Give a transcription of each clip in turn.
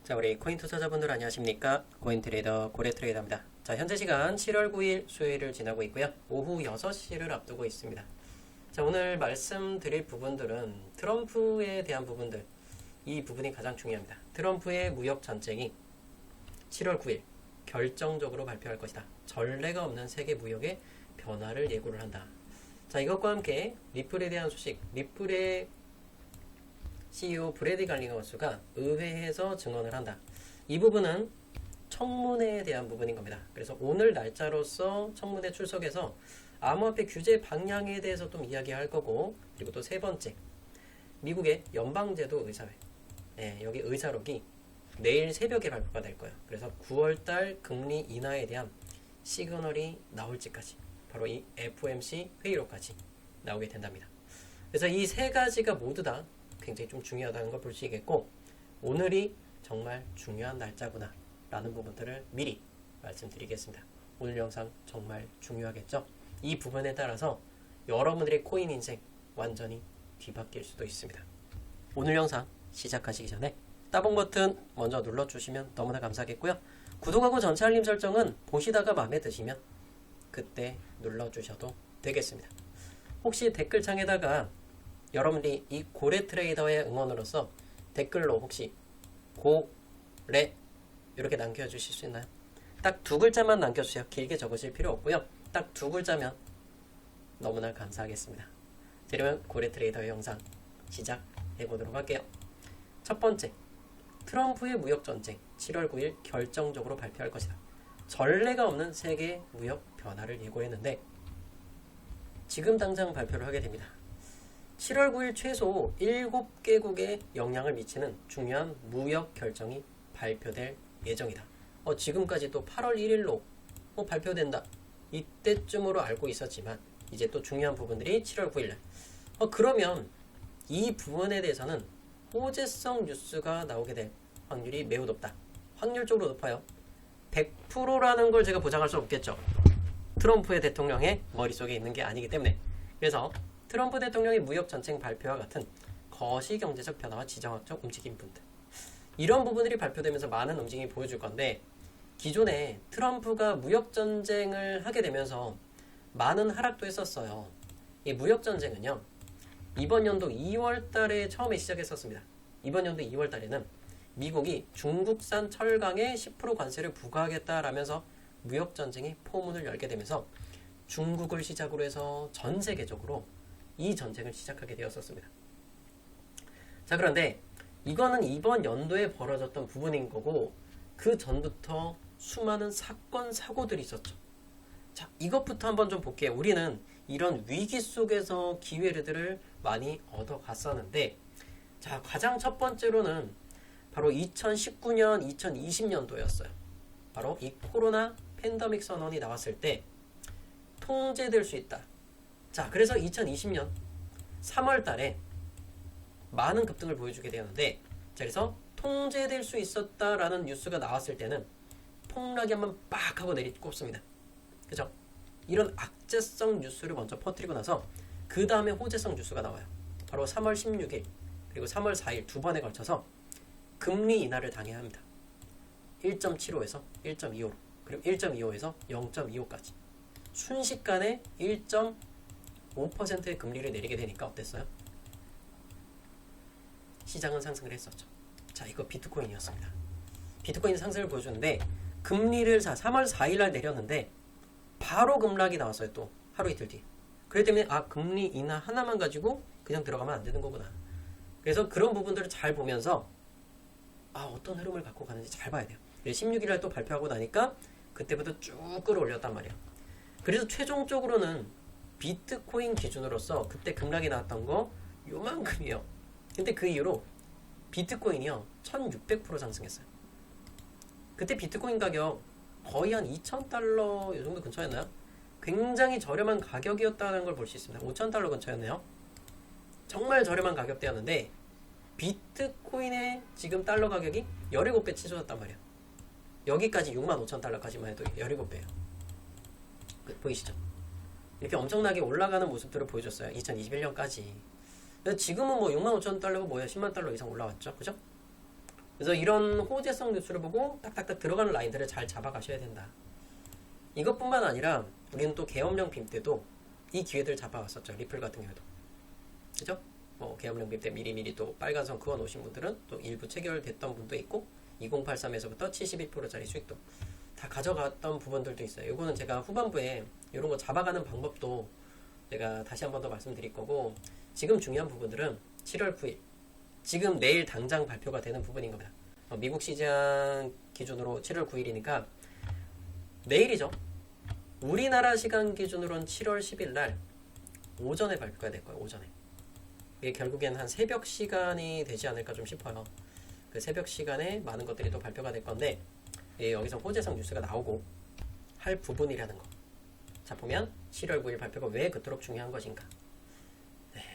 자, 우리 코인 투자자분들 안녕하십니까? 코인트레이더 고래트레이더입니다. 자, 현재 시간 7월 9일 수요일을 지나고 있고요. 오후 6시를 앞두고 있습니다. 자, 오늘 말씀드릴 부분들은 트럼프에 대한 부분들, 이 부분이 가장 중요합니다. 트럼프의 무역 전쟁이 7월 9일 결정적으로 발표할 것이다. 전례가 없는 세계 무역의 변화를 예고를 한다. 자, 이것과 함께 리플에 대한 소식, 리플의 CEO 브래디 갈링하우스가 의회에서 증언을 한다. 이 부분은 청문회에 대한 부분인 겁니다. 그래서 오늘 날짜로서 청문회 출석해서 암호화폐 규제 방향에 대해서 좀 이야기할 거고, 그리고 또 세 번째, 미국의 연방제도 의사회, 여기 의사록이 내일 새벽에 발표가 될 거예요. 그래서 9월달 금리 인하에 대한 시그널이 나올지까지, 바로 이 FOMC 회의록까지 나오게 된답니다. 그래서 이 세 가지가 모두 다 굉장히 좀 중요하다는 걸 볼 수 있겠고, 오늘이 정말 중요한 날짜구나 라는 부분들을 미리 말씀드리겠습니다. 오늘 영상 정말 중요하겠죠? 이 부분에 따라서 여러분들의 코인 인생 완전히 뒤바뀔 수도 있습니다. 오늘 영상 시작하시기 전에 따봉 버튼 먼저 눌러주시면 너무나 감사하겠고요. 구독하고 전체 알림 설정은 보시다가 마음에 드시면 그때 눌러주셔도 되겠습니다. 혹시 댓글창에다가 여러분들이 이 고래 트레이더의 응원으로서 댓글로 혹시 고래 이렇게 남겨주실 수 있나요? 딱 두 글자만 남겨주세요. 길게 적으실 필요 없고요. 딱 두 글자면 너무나 감사하겠습니다. 자, 그러면 고래 트레이더의 영상 시작해보도록 할게요. 첫 번째, 트럼프의 무역 전쟁 7월 9일 결정적으로 발표할 것이다. 전례가 없는 세계 무역 변화를 예고했는데 지금 당장 발표를 하게 됩니다. 7월 9일 최소 7개국에 영향을 미치는 중요한 무역 결정이 발표될 예정이다. 지금까지 또 8월 1일로 발표된다. 이때쯤으로 알고 있었지만 이제 또 중요한 부분들이 7월 9일날. 그러면 이 부분에 대해서는 호재성 뉴스가 나오게 될 확률이 매우 높다. 확률적으로 높아요. 100%라는 걸 제가 보장할 수 없겠죠. 트럼프의 대통령의 머릿속에 있는 게 아니기 때문에. 그래서 트럼프 대통령의 무역 전쟁 발표와 같은 거시경제적 변화와 지정학적 움직임 분들, 이런 부분들이 발표되면서 많은 움직임이 보여줄 건데, 기존에 트럼프가 무역 전쟁을 하게 되면서 많은 하락도 했었어요. 이 무역 전쟁은요, 이번 연도 2월 달에 처음에 시작했었습니다. 이번 연도 2월 달에는 미국이 중국산 철강에 10% 관세를 부과하겠다라면서 무역 전쟁이 포문을 열게 되면서 중국을 시작으로 해서 전 세계적으로 이 전쟁을 시작하게 되었었습니다. 자, 그런데 이거는 이번 연도에 벌어졌던 부분인 거고, 그 전부터 수많은 사건, 사고들이 있었죠. 자, 이것부터 한번 좀 볼게요. 우리는 이런 위기 속에서 기회들을 많이 얻어갔었는데, 자, 가장 첫 번째로는 바로 2019년, 2020년도였어요. 바로 이 코로나 팬데믹 선언이 나왔을 때 통제될 수 있다. 자, 그래서 2020년 3월 달에 많은 급등을 보여주게 되었는데, 자, 그래서 통제될 수 있었다라는 뉴스가 나왔을 때는 폭락이 한번 빡 하고 내리꼽습니다. 그죠? 이런 악재성 뉴스를 먼저 퍼뜨리고 나서 그 다음에 호재성 뉴스가 나와요. 바로 3월 16일 그리고 3월 4일 두 번에 걸쳐서 금리 인하를 당해야 합니다. 1.75에서 1.25로, 그리고 1.25에서 0.25까지 순식간에 1.5%의 금리를 내리게 되니까 어땠어요? 시장은 상승을 했었죠. 자, 이거 비트코인이었습니다. 비트코인 상승을 보여주는데, 금리를 3월 4일날 내렸는데 바로 급락이 나왔어요. 또 하루 이틀 뒤에. 그렇기 때문에 금리 인하 하나만 가지고 그냥 들어가면 안 되는 거구나. 그래서 그런 부분들을 잘 보면서 어떤 흐름을 갖고 가는지 잘 봐야 돼요. 16일날 또 발표하고 나니까 그때부터 쭉 끌어올렸단 말이에요. 그래서 최종적으로는 비트코인 기준으로서 그때 급락이 나왔던 거 요만큼이에요. 근데 그 이후로 비트코인이요 1600% 상승했어요. 그때 비트코인 가격 거의 한 2000달러 이 정도 근처였나요? 굉장히 저렴한 가격이었다는 걸 볼 수 있습니다. 5000달러 근처였네요. 정말 저렴한 가격대였는데 비트코인의 지금 달러 가격이 17배 치솟았단 말이에요. 여기까지 65,000달러까지만 해도 17배예요. 보이시죠? 이렇게 엄청나게 올라가는 모습들을 보여줬어요. 2021년까지. 지금은 뭐 65,000달러가 뭐야? 10만 달러 이상 올라왔죠. 그죠? 그래서 이런 호재성 뉴스를 보고 딱딱딱 들어가는 라인들을 잘 잡아가셔야 된다. 이것뿐만 아니라 우리는 또 계엄령 빔 때도 이 기회들 잡아왔었죠. 리플 같은 경우에도. 그죠? 계엄령 빔 때 미리미리 또 빨간 선 그어 놓으신 분들은 또 일부 체결됐던 분도 있고 2083에서부터 71%짜리 수익도 다 가져갔던 부분들도 있어요. 이거는 제가 후반부에 이런 거 잡아가는 방법도 제가 다시 한 번 더 말씀드릴 거고, 지금 중요한 부분들은 7월 9일 지금 내일 당장 발표가 되는 부분인 겁니다. 미국 시장 기준으로 7월 9일이니까 내일이죠. 우리나라 시간 기준으로는 7월 10일 날 오전에 발표가 될 거예요. 오전에. 이게 결국엔 한 새벽 시간이 되지 않을까 좀 싶어요. 그 새벽 시간에 많은 것들이 또 발표가 될 건데, 여기서 호재성 뉴스가 나오고 할 부분이라는 거. 자, 보면 7월 9일 발표가 왜 그토록 중요한 것인가.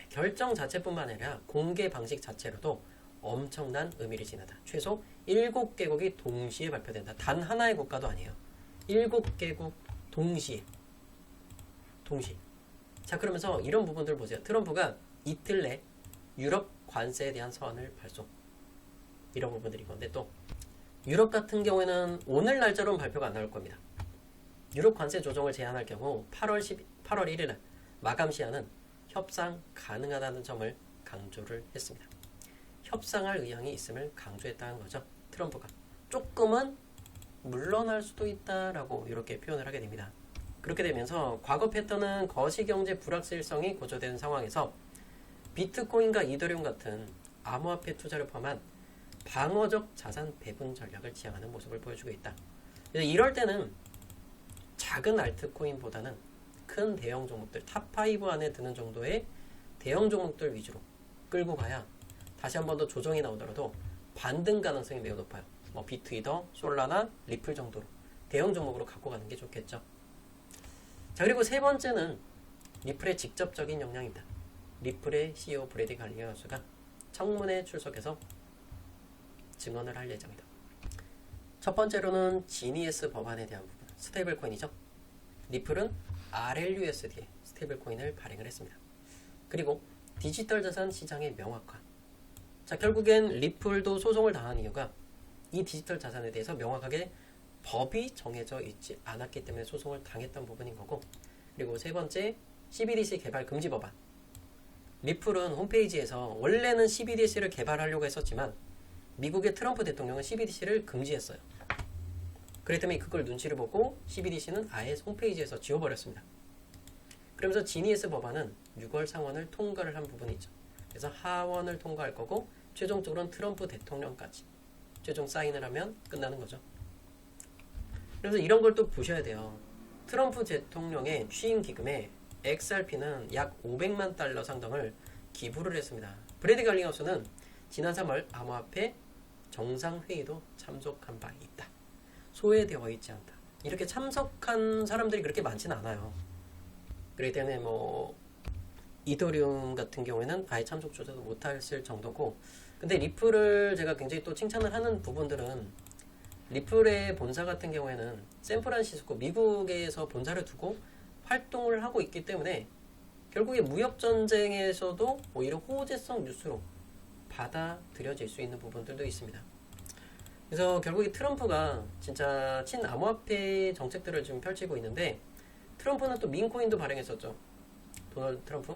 결정 자체뿐만 아니라 공개 방식 자체로도 엄청난 의미를 지니다. 최소 7개국이 동시에 발표된다. 단 하나의 국가도 아니에요. 7개국 동시에. 자, 그러면서 이런 부분들 보세요. 트럼프가 이틀 내 유럽 관세에 대한 서한을 발송. 이런 부분들이 건데, 또 유럽 같은 경우에는 오늘 날짜로는 발표가 안 나올 겁니다. 유럽 관세 조정을 제한할 경우 8월 1일 날 마감 시한은 협상 가능하다는 점을 강조를 했습니다. 협상할 의향이 있음을 강조했다는 거죠. 트럼프가 조금은 물러날 수도 있다라고 이렇게 표현을 하게 됩니다. 그렇게 되면서 과거 패턴은 거시경제 불확실성이 고조된 상황에서 비트코인과 이더리움 같은 암호화폐 투자를 포함한 방어적 자산 배분 전략을 지향하는 모습을 보여주고 있다. 이럴 때는 작은 알트코인보다는 큰 대형 종목들, 탑5 안에 드는 정도의 대형 종목들 위주로 끌고 가야 다시 한 번 더 조정이 나오더라도 반등 가능성이 매우 높아요. 비트이더, 솔라나, 리플 정도로 대형 종목으로 갖고 가는 게 좋겠죠. 자, 그리고 세 번째는 리플의 직접적인 영향입니다. 리플의 CEO 브래디 갈리어스가 청문회에 출석해서 증언을 할 예정이다. 첫 번째로는 지니에스 법안에 대한 부분, 스테이블 코인이죠. 리플은 RLUSD에 스테이블 코인을 발행을 했습니다. 그리고 디지털 자산 시장의 명확화. 자, 결국엔 리플도 소송을 당한 이유가 이 디지털 자산에 대해서 명확하게 법이 정해져 있지 않았기 때문에 소송을 당했던 부분인 거고, 그리고 세 번째, CBDC 개발 금지 법안. 리플은 홈페이지에서 원래는 CBDC를 개발하려고 했었지만 미국의 트럼프 대통령은 CBDC를 금지했어요. 그렇기 때문에 그걸 눈치를 보고 CBDC는 아예 홈페이지에서 지워버렸습니다. 그러면서 지니에스 법안은 6월 상원을 통과를 한 부분이 있죠. 그래서 하원을 통과할 거고 최종적으로는 트럼프 대통령까지 최종 사인을 하면 끝나는 거죠. 그래서 이런 걸 또 보셔야 돼요. 트럼프 대통령의 취임 기금에 XRP는 약 500만 달러 상당을 기부를 했습니다. 브래디 갈링하우스는 지난 3월 암호화폐 정상회의도 참석한 바 있다. 소외되어 있지 않다. 이렇게 참석한 사람들이 그렇게 많지는 않아요. 그렇기 때문에 이더리움 같은 경우에는 아예 참석조차도 못했을 정도고, 근데 리플을 제가 굉장히 또 칭찬을 하는 부분들은 리플의 본사 같은 경우에는 샌프란시스코 미국에서 본사를 두고 활동을 하고 있기 때문에 결국에 무역전쟁에서도 오히려 호재성 뉴스로 받아들여질 수 있는 부분들도 있습니다. 그래서 결국에 트럼프가 진짜 친암호화폐 정책들을 지금 펼치고 있는데, 트럼프는 또 민코인도 발행했었죠. 도널드 트럼프?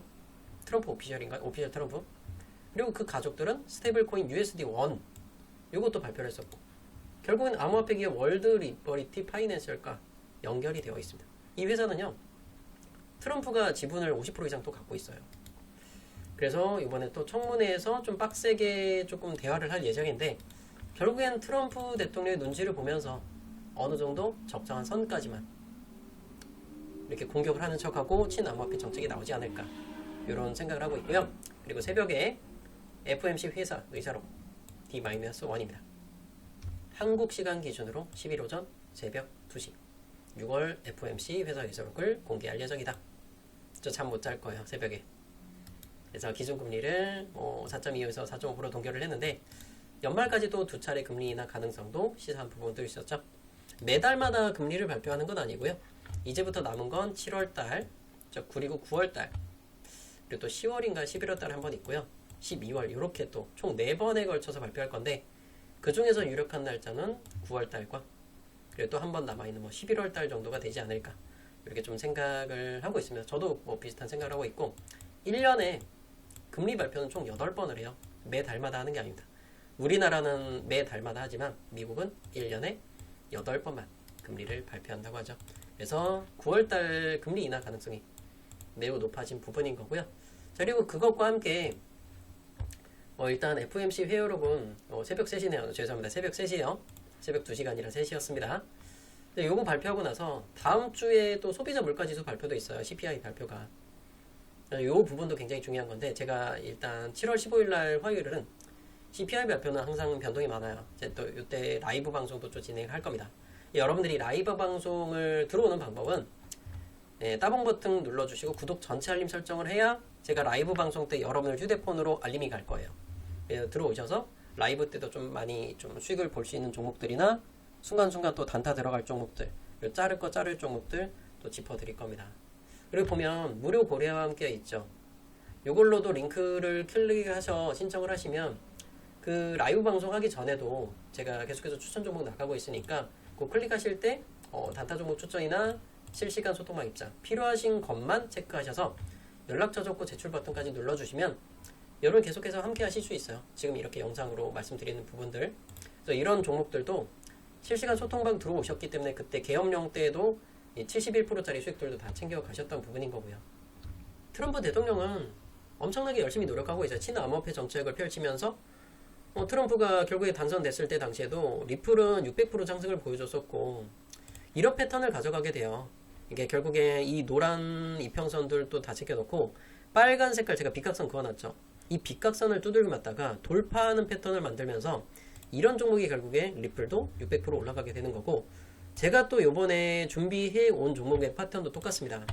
트럼프 오피셜인가? 오피셜 트럼프? 그리고 그 가족들은 스테이블코인 USD1 이것도 발표를 했었고, 결국엔 암호화폐 기업 월드 리버리티 파이낸셜과 연결이 되어 있습니다. 이 회사는요, 트럼프가 지분을 50% 이상 또 갖고 있어요. 그래서 이번에 또 청문회에서 좀 빡세게 조금 대화를 할 예정인데, 결국엔 트럼프 대통령의 눈치를 보면서 어느 정도 적정한 선까지만 이렇게 공격을 하는 척하고 친암호화폐 정책이 나오지 않을까, 이런 생각을 하고 있고요. 그리고 새벽에 FOMC 회사 의사록 D-1입니다. 한국 시간 기준으로 10일 오전 새벽 2시 6월 FOMC 회사 의사록을 공개할 예정이다. 저 잠 못 잘 거예요, 새벽에. 그래서 기준금리를 4.25에서 4.5% 동결을 했는데, 연말까지도 두 차례 금리 인하 가능성도 시사한 부분도 있었죠. 매달마다 금리를 발표하는 건 아니고요. 이제부터 남은 건 7월달, 그리고 9월달, 그리고 또 10월인가 11월달 한 번 있고요. 12월 이렇게 또 총 4번에 걸쳐서 발표할 건데, 그 중에서 유력한 날짜는 9월달과 그리고 또 한 번 남아있는 뭐 11월달 정도가 되지 않을까 이렇게 좀 생각을 하고 있습니다. 저도 뭐 비슷한 생각을 하고 있고 1년에 금리 발표는 총 8번을 해요. 매 달마다 하는 게 아닙니다. 우리나라는 매 달마다 하지만 미국은 1년에 8번만 금리를 발표한다고 하죠. 그래서 9월달 금리 인하 가능성이 매우 높아진 부분인 거고요. 자, 그리고 그것과 함께 일단 FOMC 회의 여러분 새벽 3시네요. 죄송합니다. 새벽 3시요. 새벽 2시가 아니라 3시였습니다. 요거 발표하고 나서 다음 주에 또 소비자 물가지수 발표도 있어요. CPI 발표가. 요 부분도 굉장히 중요한 건데 제가 일단 7월 15일 날 화요일은 CPI 발표는 항상 변동이 많아요. 이제 또 이때 라이브 방송도 좀 진행할 겁니다. 여러분들이 라이브 방송을 들어오는 방법은 따봉 버튼 눌러주시고 구독 전체 알림 설정을 해야 제가 라이브 방송 때 여러분들 휴대폰으로 알림이 갈 거예요. 들어오셔서 라이브 때도 좀 많이 좀 수익을 볼 수 있는 종목들이나 순간순간 또 단타 들어갈 종목들, 자를 거 자를 종목들 또 짚어드릴 겁니다. 그리고 보면 무료 고래와 함께 있죠. 이걸로도 링크를 클릭하셔 신청을 하시면 그 라이브 방송 하기 전에도 제가 계속해서 추천 종목 나가고 있으니까 그 클릭하실 때 단타 종목 추천이나 실시간 소통방 입장 필요하신 것만 체크하셔서 연락처 적고 제출 버튼까지 눌러주시면 여러분 계속해서 함께 하실 수 있어요. 지금 이렇게 영상으로 말씀드리는 부분들. 그래서 이런 종목들도 실시간 소통방 들어오셨기 때문에 그때 계엄령 때에도 71%짜리 수익들도 다 챙겨 가셨던 부분인 거고요. 트럼프 대통령은 엄청나게 열심히 노력하고 있어요. 친암호화폐 정책을 펼치면서 트럼프가 결국에 당선됐을 때 당시에도 리플은 600% 상승을 보여줬었고 이런 패턴을 가져가게 돼요. 이게 결국에 이 노란 이평선들도 다 챙겨놓고 빨간 색깔 제가 빗각선 그어놨죠. 이 빗각선을 두들겨 맞다가 돌파하는 패턴을 만들면서 이런 종목이 결국에 리플도 600% 올라가게 되는 거고 제가 또 요번에 준비해 온 종목의 패턴도 똑같습니다.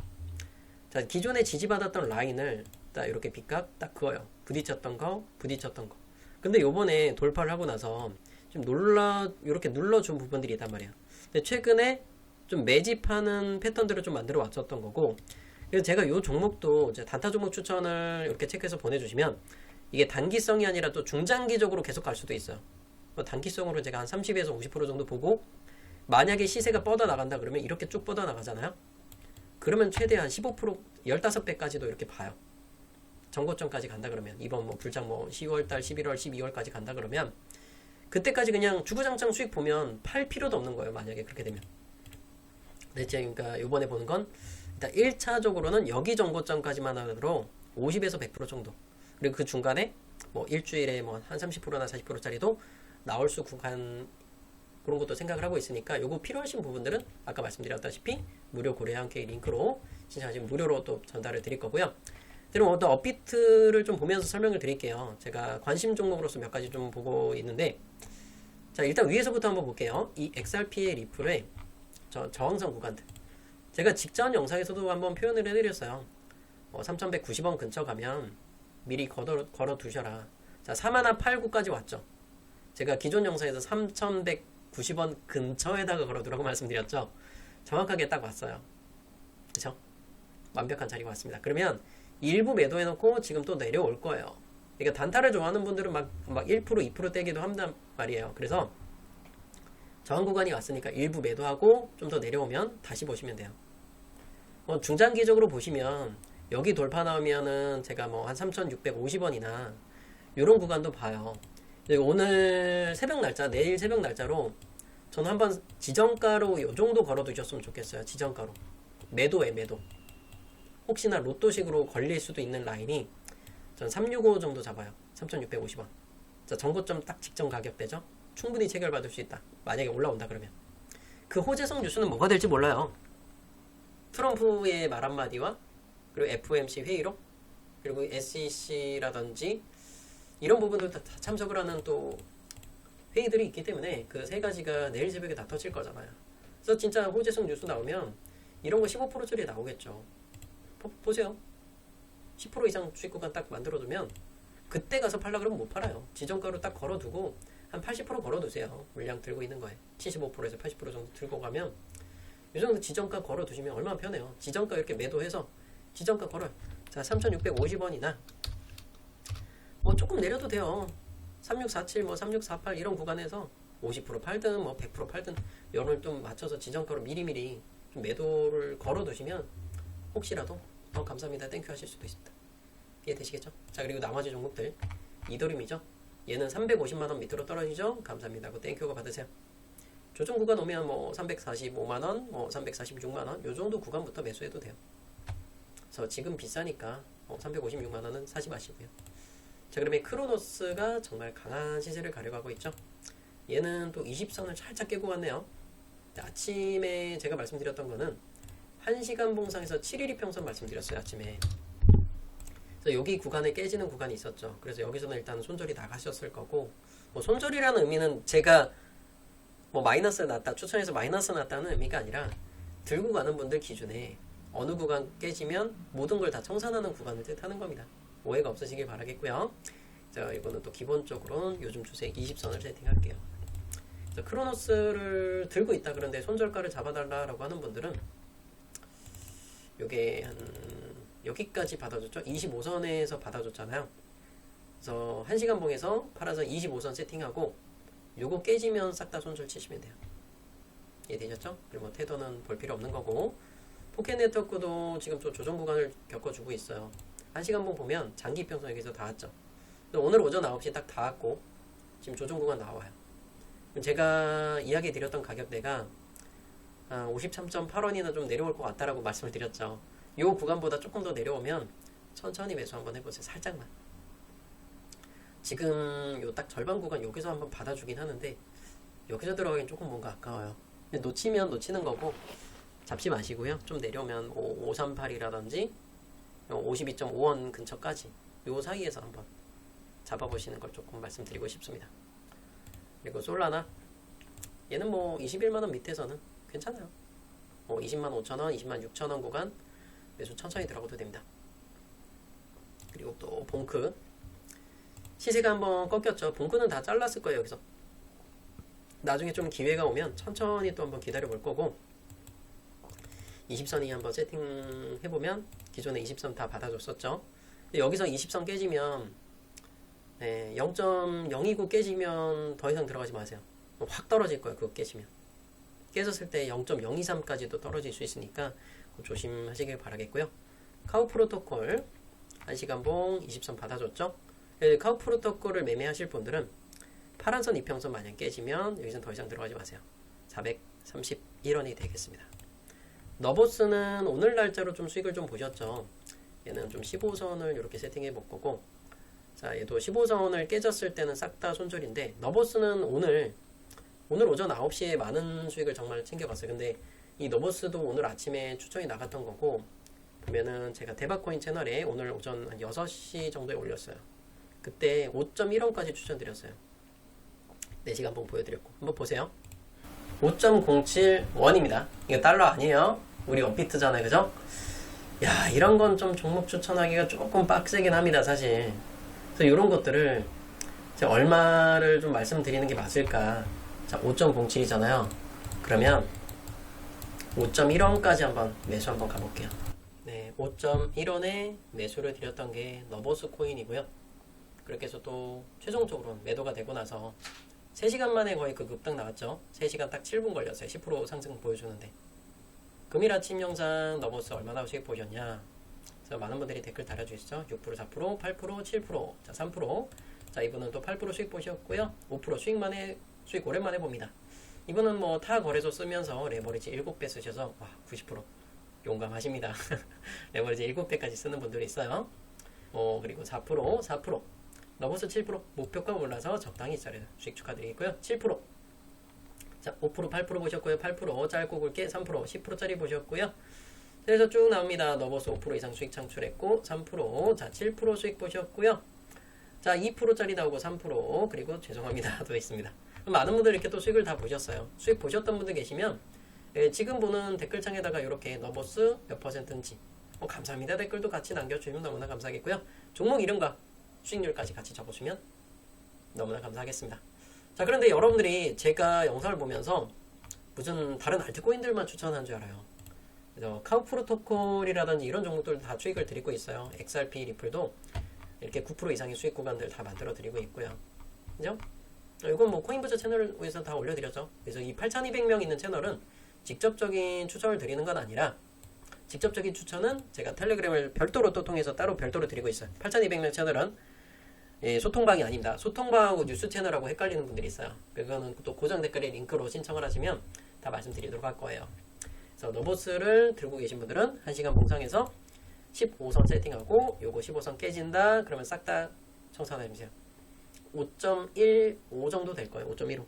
자, 기존에 지지받았던 라인을 딱 이렇게 빗각 딱 그어요. 부딪혔던 거. 근데 요번에 돌파를 하고 나서 좀 이렇게 눌러준 부분들이 있단 말이에요. 근데 최근에 좀 매집하는 패턴들을 좀 만들어 왔었던 거고 그래서 제가 요 종목도 단타 종목 추천을 이렇게 체크해서 보내주시면 이게 단기성이 아니라 또 중장기적으로 계속 갈 수도 있어요. 단기성으로 제가 한 30에서 50% 정도 보고 만약에 시세가 뻗어 나간다 그러면 이렇게 쭉 뻗어 나가잖아요. 그러면 최대한 15% 15배까지도 이렇게 봐요. 정고점까지 간다 그러면 이번 뭐 불장 뭐 10월달 11월 12월까지 간다 그러면 그때까지 그냥 주구장창 수익 보면 팔 필요도 없는 거예요. 만약에 그렇게 되면. 그러니까 요번에 보는 건 일단 1차적으로는 여기 정고점까지만 하더라도 50에서 100% 정도. 그리고 그 중간에 뭐 일주일에 뭐 한 30%나 40%짜리도 나올 수 구간 그런 것도 생각을 하고 있으니까 요거 필요하신 부분들은 아까 말씀드렸다시피 무료 고래와 함께 링크로 신청하시면 무료로 또 전달을 드릴 거고요. 그럼 어떤 업비트를 좀 보면서 설명을 드릴게요. 제가 관심 종목으로서 몇 가지 좀 보고 있는데 자 일단 위에서부터 한번 볼게요. 이 XRP의 리플의 저항선 구간들 제가 직전 영상에서도 한번 표현을 해드렸어요. 3190원 근처 가면 미리 걸어 두셔라. 자 4189까지 왔죠. 제가 기존 영상에서 3190원 근처에다가 걸어두라고 말씀드렸죠. 정확하게 딱 왔어요. 그쵸? 완벽한 자리가 왔습니다. 그러면 일부 매도해놓고 지금 또 내려올 거예요. 그러니까 단타를 좋아하는 분들은 막 1%, 2% 떼기도 한단 말이에요. 그래서 저항 구간이 왔으니까 일부 매도하고 좀 더 내려오면 다시 보시면 돼요. 중장기적으로 보시면 여기 돌파 나오면은 제가 뭐 한 3,650원이나 이런 구간도 봐요. 오늘 새벽 날짜, 내일 새벽 날짜로 저는 한번 지정가로 요 정도 걸어 두셨으면 좋겠어요. 지정가로. 매도에 매도. 혹시나 로또식으로 걸릴 수도 있는 라인이 전 365 정도 잡아요. 3,650원. 자, 정고점 딱 직전 가격대죠. 충분히 체결받을 수 있다. 만약에 올라온다 그러면. 그 호재성 뉴스는 뭐가 될지 몰라요. 트럼프의 말 한마디와 그리고 FOMC 회의록 그리고 SEC라든지 이런 부분들 다 참석을 하는 또 회의들이 있기 때문에 그 세 가지가 내일 새벽에 다 터질 거잖아요. 그래서 진짜 호재성 뉴스 나오면 이런 거 15%짜리 나오겠죠. 보세요. 10% 이상 수익 구간 딱 만들어두면 그때 가서 팔라 그러면 못 팔아요. 지정가로 딱 걸어두고 한 80% 걸어두세요. 물량 들고 있는 거에 75%에서 80% 정도 들고 가면 이 정도 지정가 걸어두시면 얼마나 편해요. 지정가 이렇게 매도해서 지정가 걸어요. 자 3,650원이나 뭐 조금 내려도 돼요. 3647, 뭐 3648 이런 구간에서 50% 팔든 뭐 100% 팔든 연을 좀 맞춰서 지정가로 미리미리 좀 매도를 걸어두시면 혹시라도 감사합니다 땡큐 하실 수도 있습니다. 이해되시겠죠? 자, 그리고 나머지 종목들 이더리움이죠. 얘는 350만원 밑으로 떨어지죠. 감사합니다 하고 땡큐가 받으세요. 조정 구간 오면 뭐 345만원, 뭐 346만원 요 정도 구간부터 매수해도 돼요. 그래서 지금 비싸니까 356만원은 사지 마시고요. 자, 그러면 크로노스가 정말 강한 시세를 가려가고 있죠. 얘는 또 20선을 살짝 깨고 왔네요. 아침에 제가 말씀드렸던 거는 1시간 봉상에서 7일 이평선 말씀드렸어요. 아침에. 그래서 여기 구간에 깨지는 구간이 있었죠. 그래서 여기서는 일단 손절이 나가셨을 거고, 뭐 손절이라는 의미는 제가 뭐 마이너스 났다, 추천해서 마이너스 났다는 의미가 아니라 들고 가는 분들 기준에 어느 구간 깨지면 모든 걸 다 청산하는 구간을 뜻하는 겁니다. 오해가 없으시길 바라겠고요. 자, 이거는 또 기본적으로는 요즘 추세 20선을 세팅할게요. 그래서 크로노스를 들고 있다 그런데 손절가를 잡아달라고 하는 분들은 요게 한 여기까지 받아줬죠. 25선에서 받아줬잖아요. 그래서 1시간 봉에서 팔아서 25선 세팅하고 요거 깨지면 싹 다 손절 치시면 돼요. 이해되셨죠? 그리고 테더는 볼 필요 없는 거고, 포켓 네트워크도 지금 좀 조정 구간을 겪어주고 있어요. 1시간 봉 보면 장기 평선 여기서 닿았죠. 오늘 오전 9시 딱 닿았고 지금 조정 구간 나와요. 제가 이야기 드렸던 가격대가 53.8원이나 좀 내려올 것 같다라고 말씀을 드렸죠. 이 구간보다 조금 더 내려오면 천천히 매수 한번 해보세요. 살짝만. 지금 요 딱 절반 구간 여기서 한번 받아주긴 하는데 여기서 들어가긴 조금 뭔가 아까워요. 근데 놓치면 놓치는 거고 잡지 마시고요. 좀 내려오면 538이라든지 52.5원 근처까지 요 사이에서 한번 잡아보시는 걸 조금 말씀드리고 싶습니다. 그리고 솔라나 얘는 뭐 21만원 밑에서는 괜찮아요. 20만 5천원, 20만 6천원 구간 매수 천천히 들어가도 됩니다. 그리고 또 봉크 시세가 한번 꺾였죠. 봉크는 다 잘랐을 거예요. 여기서 나중에 좀 기회가 오면 천천히 또 한번 기다려 볼 거고, 20선이 한번 세팅해보면 기존에 20선 다 받아줬었죠. 근데 여기서 20선 깨지면 0.029 깨지면 더 이상 들어가지 마세요. 확 떨어질 거예요. 그거 깨지면. 깨졌을 때 0.023까지도 떨어질 수 있으니까 조심하시길 바라겠고요. 카우 프로토콜 1시간 봉 20선 받아줬죠. 카우 프로토콜을 매매하실 분들은 파란선 이평선 만약 깨지면 여기서는 더 이상 들어가지 마세요. 431원이 되겠습니다. 너보스는 오늘 날짜로 좀 수익을 좀 보셨죠. 얘는 좀 15선을 이렇게 세팅해 볼 거고, 자, 얘도 15선을 깨졌을 때는 싹 다 손절인데, 너보스는 오늘 오전 9시에 많은 수익을 정말 챙겨갔어요. 근데 이 너보스도 오늘 아침에 추천이 나갔던 거고, 보면은 제가 대박코인 채널에 오늘 오전 한 6시 정도에 올렸어요. 그때 5.1원까지 추천드렸어요. 4시간 한번 보여드렸고, 한번 보세요. 5.07원입니다. 이거 달러 아니에요. 우리 원피트잖아요. 그죠? 야, 이런 건 좀 종목 추천하기가 조금 빡세긴 합니다. 사실. 그래서 이런 것들을 제가 얼마를 좀 말씀드리는 게 맞을까. 자, 5.07이잖아요. 그러면 5.1원까지 한번 매수 한번 가볼게요. 네, 5.1원에 매수를 드렸던 게 너보스 코인이고요. 그렇게 해서 또 최종적으로 매도가 되고 나서 3시간 만에 거의 그 급등 나왔죠. 3시간 딱 7분 걸렸어요. 10% 상승 보여주는데. 금일 아침 영상 너보스 얼마나 수익 보셨냐. 그래서 많은 분들이 댓글 달아주시죠. 6%, 4%, 8%, 7%, 자, 3%. 자, 이분은 또 8% 수익 보셨고요. 5% 수익 오랜만에 봅니다. 이분은 뭐 타 거래소 쓰면서 레버리지 7배 쓰셔서 와, 90% 용감하십니다. 레버리지 7배까지 쓰는 분들이 있어요. 그리고 4%. 너보스 7% 목표가 올라서 적당히 있어요. 수익 축하드리고요. 7%. 자, 5%, 8% 보셨고요. 8% 짧고 굵게 3%, 10%짜리 보셨고요. 그래서 쭉 나옵니다. 너보스 5% 이상 수익 창출했고 3%, 자, 7% 수익 보셨고요. 자, 2%짜리 나오고 3%, 그리고 죄송합니다. 또 있습니다. 많은 분들이 이렇게 또 수익을 다 보셨어요. 수익 보셨던 분들 계시면 지금 보는 댓글창에다가 이렇게 너보스 몇 %인지 감사합니다 댓글도 같이 남겨주시면 너무나 감사하겠고요. 종목 이름과 수익률까지 같이 적어주시면 너무나 감사하겠습니다. 자, 그런데 여러분들이 제가 영상을 보면서 무슨 다른 알트코인들만 추천한 줄 알아요. 그래서 카우 프로토콜이라든지 이런 종목들 다 수익을 드리고 있어요. XRP 리플도 이렇게 9% 이상의 수익 구간들 다 만들어 드리고 있고요. 그죠? 이건 뭐 코인부자 채널에서 다 올려드렸죠. 그래서 이 8200명 있는 채널은 직접적인 추천을 드리는 건 아니라 직접적인 추천은 제가 텔레그램을 별도로 또 통해서 따로 별도로 드리고 있어요. 8200명 채널은 소통방이 아닙니다. 소통방하고 뉴스 채널하고 헷갈리는 분들이 있어요. 그거는 또 고정 댓글에 링크로 신청을 하시면 다 말씀드리도록 할 거예요. 그래서 노보스를 들고 계신 분들은 1시간 봉상에서 15선 세팅하고 요거 15선 깨진다 그러면 싹 다 청산해주세요. 5.15 정도 될 거예요. 5.15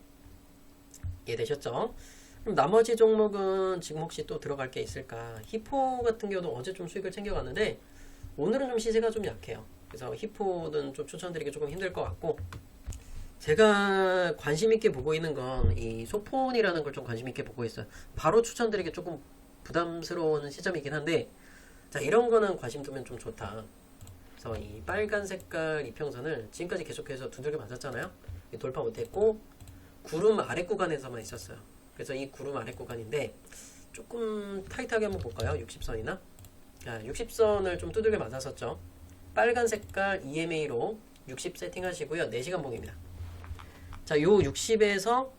이해되셨죠? 그럼 나머지 종목은 지금 혹시 또 들어갈 게 있을까? 히포 같은 경우도 어제 좀 수익을 챙겨갔는데 오늘은 좀 시세가 좀 약해요. 그래서 히포는 좀 추천드리기 조금 힘들 것 같고, 제가 관심 있게 보고 있는 건 이 소폰이라는 걸 좀 관심 있게 보고 있어요. 바로 추천드리기 조금 부담스러운 시점이긴 한데, 자, 이런 거는 관심 두면 좀 좋다. 그래서 이 빨간 색깔 이평선을 지금까지 계속해서 두들겨 맞았잖아요. 돌파 못했고 구름 아래 구간에서만 있었어요. 그래서 이 구름 아래 구간인데 조금 타이트하게 한번 볼까요? 60선이나 60선을 좀 두들겨 맞았었죠. 빨간 색깔 EMA로 60 세팅 하시고요. 4시간 봉입니다. 자, 요 60에서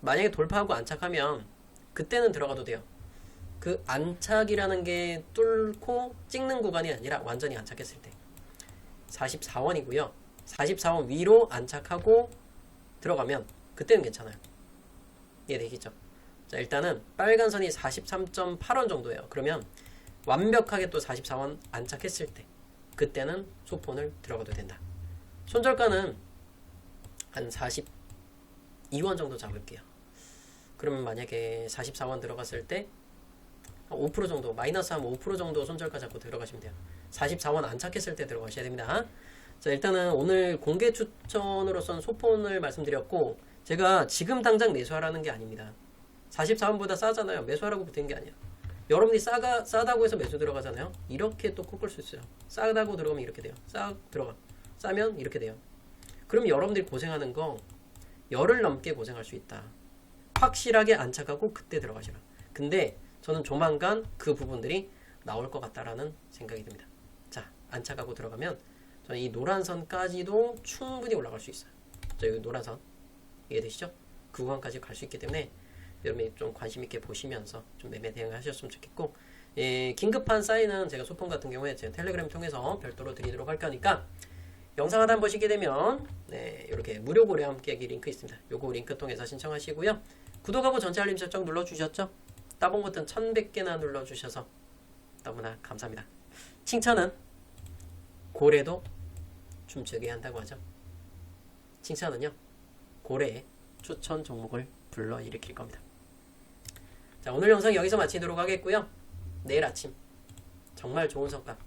만약에 돌파하고 안착하면 그때는 들어가도 돼요. 그 안착이라는 게 뚫고 찍는 구간이 아니라 완전히 안착했을 때 44원이고요. 44원 위로 안착하고 들어가면 그때는 괜찮아요. 이해되시죠? 자, 일단은 빨간 선이 43.8원 정도예요. 그러면 완벽하게 또 44원 안착했을 때 그때는 소폰을 들어가도 된다. 손절가는 한 42원 정도 잡을게요. 그러면 만약에 44원 들어갔을 때 5% 정도, 마이너스 하면 5% 정도 손절가 잡고 들어가시면 돼요. 44원 안착했을 때 들어가셔야 됩니다. 자, 일단은 오늘 공개 추천으로선 소폰을 말씀드렸고, 제가 지금 당장 매수하라는 게 아닙니다. 44원보다 싸잖아요. 매수하라고 붙은 게 아니에요. 여러분이 싸다고 해서 매수 들어가잖아요. 이렇게 또 꺾을 수 있어요. 싸다고 들어가면 이렇게 돼요. 들어가. 싸면 이렇게 돼요. 그럼 여러분들이 고생하는 거 열흘 넘게 고생할 수 있다. 확실하게 안착하고 그때 들어가시라. 근데 저는 조만간 그 부분들이 나올 것 같다라는 생각이 듭니다. 자, 안착하고 들어가면 저는 이 노란 선까지도 충분히 올라갈 수 있어요. 자, 여기 노란 선 이해되시죠? 그 구간까지 갈 수 있기 때문에 여러분이 좀 관심 있게 보시면서 좀 매매 대응하셨으면 좋겠고, 긴급한 사인은 제가 소폰 같은 경우에 제 텔레그램 통해서 별도로 드리도록 할 거니까 영상 하단 보시게 되면 이렇게 무료 고려 함께하기 링크 있습니다. 요거 링크 통해서 신청하시고요. 구독하고 전체 알림 설정 눌러주셨죠? 따봉 버튼 1100개나 눌러주셔서 너무나 감사합니다. 칭찬은 고래도 춤추게 한다고 하죠. 칭찬은요, 고래의 추천 종목을 불러일으킬 겁니다. 자, 오늘 영상 여기서 마치도록 하겠고요. 내일 아침 정말 좋은 성과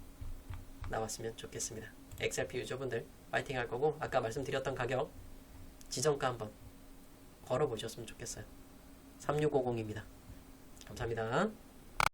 나왔으면 좋겠습니다. XRP 유저분들 파이팅 할 거고, 아까 말씀드렸던 가격 지정가 한번 걸어보셨으면 좋겠어요. 3650입니다. 감사합니다.